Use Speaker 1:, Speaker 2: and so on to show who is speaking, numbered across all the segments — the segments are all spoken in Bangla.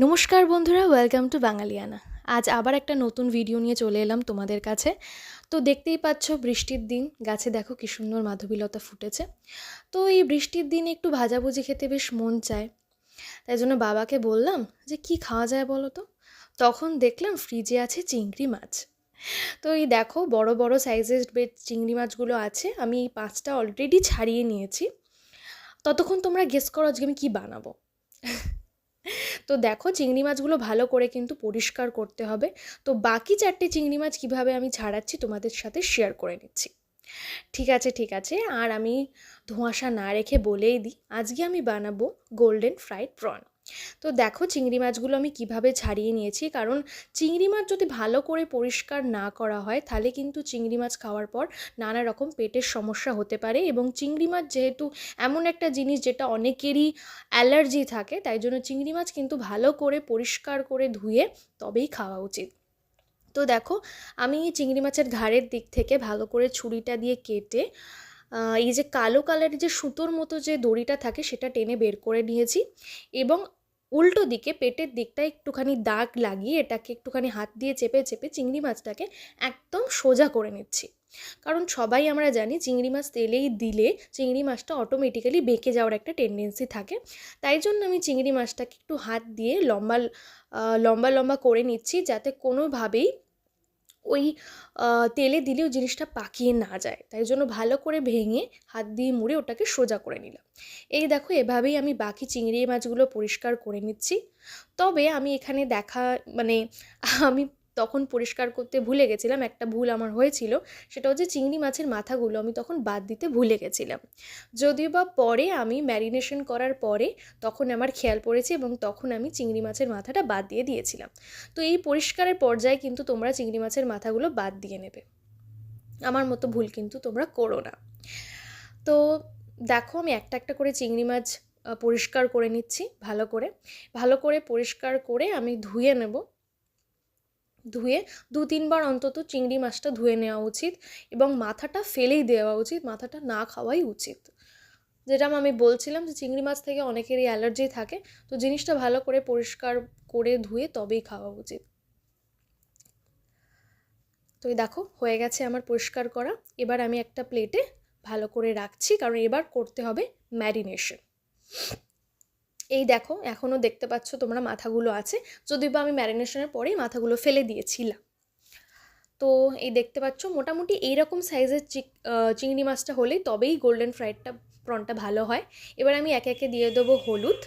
Speaker 1: নমস্কার বন্ধুরা, ওয়েলকাম টু বাঙালিয়ানা। আজ আবার একটা নতুন ভিডিও নিয়ে চলে এলাম তোমাদের কাছে। তো দেখতেই পাচ্ছ, বৃষ্টির দিন, গাছে দেখো কি সুন্দর মাধবীলতা ফুটেছে। তো এই বৃষ্টির দিন একটু ভাজাভুজি খেতে বেশ মন চায়। তাই জন্য বাবাকে বললাম যে কি খাওয়া যায় বলো তো। তখন দেখলাম ফ্রিজে আছে চিংড়ি মাছ। তো এই দেখো বড় বড় সাইজের চিংড়ি মাছগুলো আছে। আমি এই 5টা অলরেডি ছাড়িয়ে নিয়েছি। ততক্ষণ তোমরা গেস করো আজকে আমি কী বানাবো। তো দেখো, চিংড়ি মাছগুলো ভালো করে কিন্তু পরিষ্কার করতে হবে। তো বাকি 4টে চিংড়ি মাছ কীভাবে আমি ছাড়াচ্ছি তোমাদের সাথে শেয়ার করে নিচ্ছি। ঠিক আছে, আর আমি ধোঁয়াশা না রেখে বলেই দিই, আজকে আমি বানাবো গোল্ডেন ফ্রাইড প্রন। তো দেখো চিংড়ি মাছগুলো আমি কিভাবে ছাড়িয়ে নিয়েছি, কারণ চিংড়ি মাছ যদি ভালো করে পরিষ্কার না করা হয় তাহলে কিন্তু চিংড়ি মাছ খাওয়ার পর নানা রকম পেটের সমস্যা হতে পারে। এবং চিংড়ি মাছ যেহেতু এমন একটা জিনিস যেটা অনেকেরই অ্যালার্জি থাকে, তাই জন্য চিংড়ি মাছ কিন্তু ভালো করে পরিষ্কার করে ধুয়ে তবেই খাওয়া উচিত। তো দেখো, আমি চিংড়ি মাছের ঘাড়ের দিক থেকে ভালো করে ছুরিটা দিয়ে কেটে এই যে কালো কালারের যে সুতোর মতো যে দড়িটা থাকে সেটা টেনে বের করে নিয়েছি। এবং উল্টো দিকে পেটের দিকটা একটুখানি দাগ লাগিয়ে এটাকে একটুখানি হাত দিয়ে চেপে চেপে চিংড়ি মাছটাকে একদম সোজা করে নিচ্ছি। কারণ সবাই আমরা জানি চিংড়ি মাছ তেলেই দিলে চিংড়ি মাছটা অটোমেটিক্যালি বেঁকে যাওয়ার একটা টেন্ডেন্সি থাকে। তাই জন্য আমি চিংড়ি মাছটাকে একটু হাত দিয়ে লম্বা লম্বা লম্বা করে নিচ্ছি, যাতে কোনোভাবেই ওই তেলে দিলেও জিনিসটা পাকিয়ে না যায়। তাই জন্য ভালো করে ভেঙে হাত দিয়ে মুড়ে ওটাকে সোজা করে নিলাম। এই দেখো, এভাবেই আমি বাকি চিংড়ি মাছগুলো পরিষ্কার করে নিচ্ছি। তবে আমি এখানে আমি তখন পরিষ্কার করতে ভুলে গেছিলাম, একটা ভুল আমার হয়েছিল। সেটা হচ্ছে চিংড়ি মাছের মাথাগুলো আমি তখন বাদ দিতে ভুলে গেছিলাম। যদিও বা পরে আমি ম্যারিনেশন করার পরে তখন আমার খেয়াল পড়েছে এবং তখন আমি চিংড়ি মাছের মাথাটা বাদ দিয়ে দিয়েছিলাম। তো এই পরিষ্কারের পর্যায়ে কিন্তু তোমরা চিংড়ি মাছের মাথাগুলো বাদ দিয়ে নেবে। আমার মতো ভুল কিন্তু তোমরা করো না। তো দেখো, আমি একটা একটা করে চিংড়ি মাছ পরিষ্কার করে নিচ্ছি। ভালো করে পরিষ্কার করে আমি ধুয়ে নেব। ধুয়ে 2-3 বার অন্তত চিংড়ি মাছটা ধুয়ে নেওয়া উচিত এবং মাথাটা ফেলেই দেওয়া উচিত, মাথাটা না খাওয়াই উচিত। যেটা আমি বলছিলাম যে চিংড়ি মাছ থেকে অনেকেরই অ্যালার্জি থাকে, তো জিনিসটা ভালো করে পরিষ্কার করে ধুয়ে তবেই খাওয়া উচিত। তো এই দেখো, হয়ে গেছে আমার পরিষ্কার করা। এবার আমি একটা প্লেটে ভালো করে রাখছি, কারণ এবার করতে হবে ম্যারিনেশন। এই দেখো, এখনও দেখতে পাচ্ছ তোমরা মাথাগুলো আছে, যদিও বা আমি ম্যারিনেশনের পরেই মাথাগুলো ফেলে দিয়েছিলাম। তো এই দেখতে পাচ্ছ মোটামুটি এইরকম সাইজের চিংড়ি মাছটা হলেই তবেই গোল্ডেন ফ্রাইডটা প্রনটা ভালো হয়। এবার আমি একে একে দিয়ে দেবো হলুদ,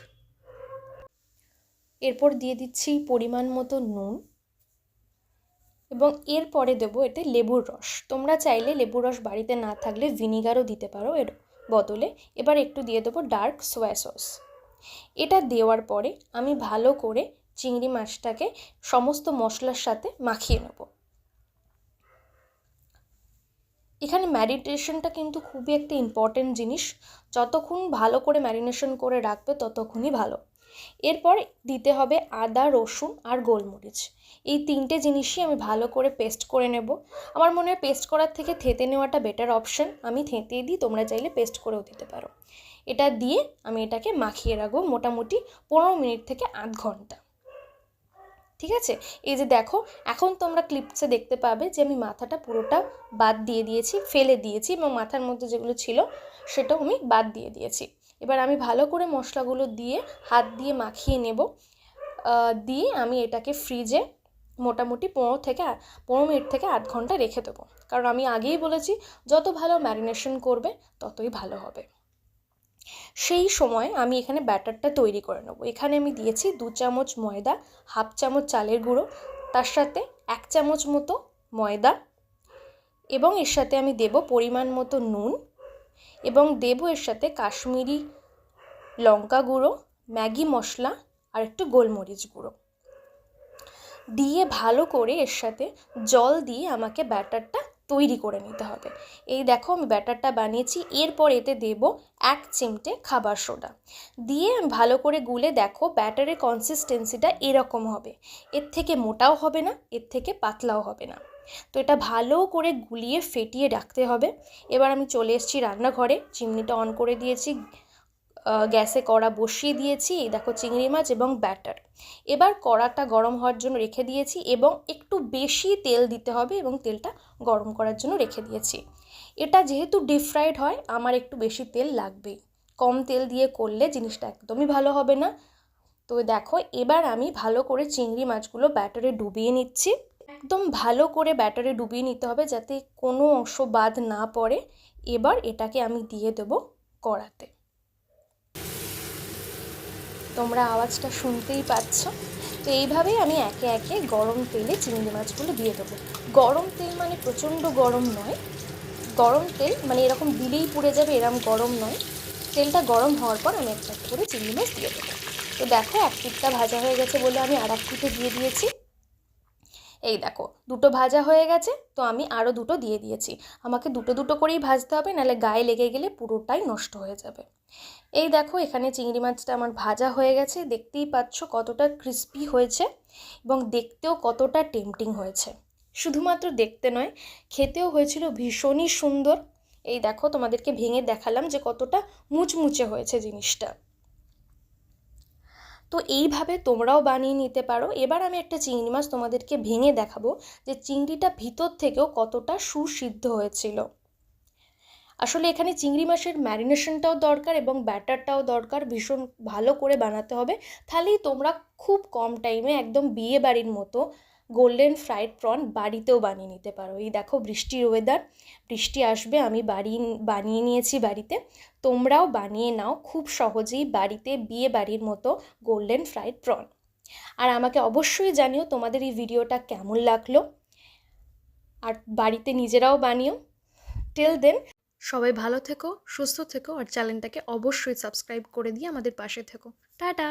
Speaker 1: এরপর দিয়ে দিচ্ছি পরিমাণ মতো নুন, এবং এরপরে দেবো এতে লেবুর রস। তোমরা চাইলে লেবুর রস বাড়িতে না থাকলে ভিনিগারও দিতে পারো এর বদলে। এবার একটু দিয়ে দেবো ডার্ক সোয়া সস। এটা দেওয়ার পরে আমি ভালো করে চিংড়ি মাছটাকে সমস্ত মশলার সাথে মাখিয়ে নেব। এখানে ম্যারিনেশনটা কিন্তু খুবই একটা ইম্পর্টেন্ট জিনিস। যতক্ষণ ভালো করে ম্যারিনেশন করে রাখবে ততক্ষণই ভালো। এরপর দিতে হবে আদা, রসুন আর গোলমরিচ। এই 3টে জিনিসই আমি ভালো করে পেস্ট করে নেব। আমার মনে হয় পেস্ট করার থেকে থেঁতে নেওয়াটা বেটার অপশন। আমি থেঁতেই দিই, তোমরা চাইলে পেস্ট করেও দিতে পারো। এটা দিয়ে আমি এটাকে মাখিয়ে রাখবো মোটামুটি 15 মিনিট থেকে আধ ঘন্টা। ঠিক আছে, এই যে দেখো, এখন তোমরা ক্লিপসে দেখতে পাবে যে আমি মাথাটা পুরোটা বাদ দিয়ে দিয়েছি, ফেলে দিয়েছি, এবং মাথার মধ্যে যেগুলো ছিল সেটাও আমি বাদ দিয়ে দিয়েছি। এবার আমি ভালো করে মশলাগুলো দিয়ে হাত দিয়ে মাখিয়ে নেব। দিয়ে আমি এটাকে ফ্রিজে মোটামুটি 15 মিনিট থেকে আধ ঘন্টা রেখে দেবো। কারণ আমি আগেই বলেছি, যত ভালো ম্যারিনেশন করবে ততই ভালো হবে। সেই সময় আমি এখানে ব্যাটারটা তৈরি করে নেব। এখানে আমি দিয়েছি 2 চামচ ময়দা, হাফ চামচ চালের গুঁড়ো, তার সাথে 1 চামচ মতো ময়দা, এবং এর সাথে আমি দেব পরিমাণ মতো নুন, এবং দেব এর সাথে কাশ্মীরি লঙ্কা গুঁড়ো, ম্যাগি মশলা আর একটু গোলমরিচ গুঁড়ো দিয়ে ভালো করে এর সাথে জল দিয়ে আমাকে ব্যাটারটা তৈরি করে নিতে হবে। এই দেখো, আমি ব্যাটারটা বানিয়েছি। এরপর এতে দেব 1 চিমটে খাবার সোডা দিয়ে ভালো করে গুলে দেখো ব্যাটারের কনসিস্টেন্সিটা এরকম হবে। এর থেকে মোটাও হবে না, এর থেকে পাতলাও হবে না। তো এটা ভালো করে গুলিয়ে ফেটিয়ে রাখতে হবে। এবার আমি চলে এসেছি রান্নাঘরে, চিমনিটা অন করে দিয়েছি, গ্যাসে কড়া বসিয়ে দিয়েছি। এই দেখো চিংড়ি মাছ এবং ব্যাটার। এবার কড়াটা গরম হওয়ার জন্য রেখে দিয়েছি এবং একটু বেশি তেল দিতে হবে এবং তেলটা গরম করার জন্য রেখে দিয়েছি। এটা যেহেতু ডিপ ফ্রাইড হয় আমার একটু বেশি তেল লাগবেই, কম তেল দিয়ে করলে জিনিসটা একদমই ভালো হবে না। তো দেখো এবার আমি ভালো করে চিংড়ি মাছগুলো ব্যাটারে ডুবিয়ে নিচ্ছি। একদম ভালো করে ব্যাটারে ডুবিয়ে নিতে হবে যাতে কোনো অংশ বাদ না পড়ে। এবার এটাকে আমি দিয়ে দেবো কড়াতে। তোমরা আওয়াজটা শুনতেই পাচ্ছ। তো এইভাবেই আমি একে একে গরম তেলে চিংড়ি মাছগুলো দিয়ে দেবো। গরম তেল মানে প্রচণ্ড গরম নয়, গরম তেল মানে এরকম দিলেই পুড়ে যাবে এরকম গরম নয়। তেলটা গরম হওয়ার পর আমি একটা করে চিংড়ি মাছ দিয়ে দেবো। তো দেখো এক পিঠটা ভাজা হয়ে গেছে বলে আমি আর এক পিঠে দিয়ে দিয়েছি। এই দেখো দুটো ভাজা হয়ে গেছে, তো আমি আরও দুটো দিয়ে দিয়েছি। আমাকে দুটো দুটো করেই ভাজতে হবে, নাহলে গায়ে লেগে গেলে পুরোটাই নষ্ট হয়ে যাবে। এই দেখো এখানে চিংড়ি মাছটা আমার ভাজা হয়ে গেছে, দেখতেই পাচ্ছ কতটা ক্রিস্পি হয়েছে এবং দেখতেও কতটা টেম্পটিং হয়েছে। শুধুমাত্র দেখতে নয়, খেতেও হয়েছিল ভীষণই সুন্দর। এই দেখো তোমাদেরকে ভেঙে দেখালাম যে কতটা মুচমুচে হয়েছে জিনিসটা। তো এইভাবে তোমরাও বানিয়ে নিতে পারো। এবার আমি একটা চিংড়ি মাছ তোমাদেরকে ভেঙে দেখাবো যে চিংড়িটা ভিতর থেকেও কতটা সুসিদ্ধ হয়েছিল। আসলে এখানে চিংড়ি মাছের ম্যারিনেশনটাও দরকার এবং ব্যাটারটাও দরকার, ভীষণ ভালো করে বানাতে হবে। তাহলেই তোমরা খুব কম টাইমে একদম বিয়ে বাড়ির মতো গোল্ডেন ফ্রাইড প্রন বাড়িতেও বানিয়ে নিতে পারো। এই দেখো বৃষ্টির ওয়েদার, বৃষ্টি আসবে, আমি বানিয়ে নিয়েছি বাড়িতে। তোমরাও বানিয়ে নাও খুব সহজেই বাড়িতে বিয়ে বাড়ির মতো গোল্ডেন ফ্রাইড প্রন। আর আমাকে অবশ্যই জানিও তোমাদের এই ভিডিওটা কেমন লাগলো, আর বাড়িতে নিজেরাও বানিও। টিল দেন সবাই ভালো থেকো, সুস্থ থেকো, আর চ্যানেলটাকে অবশ্যই সাবস্ক্রাইব করে দিয়ে আমাদের পাশে থেকো। টাটা।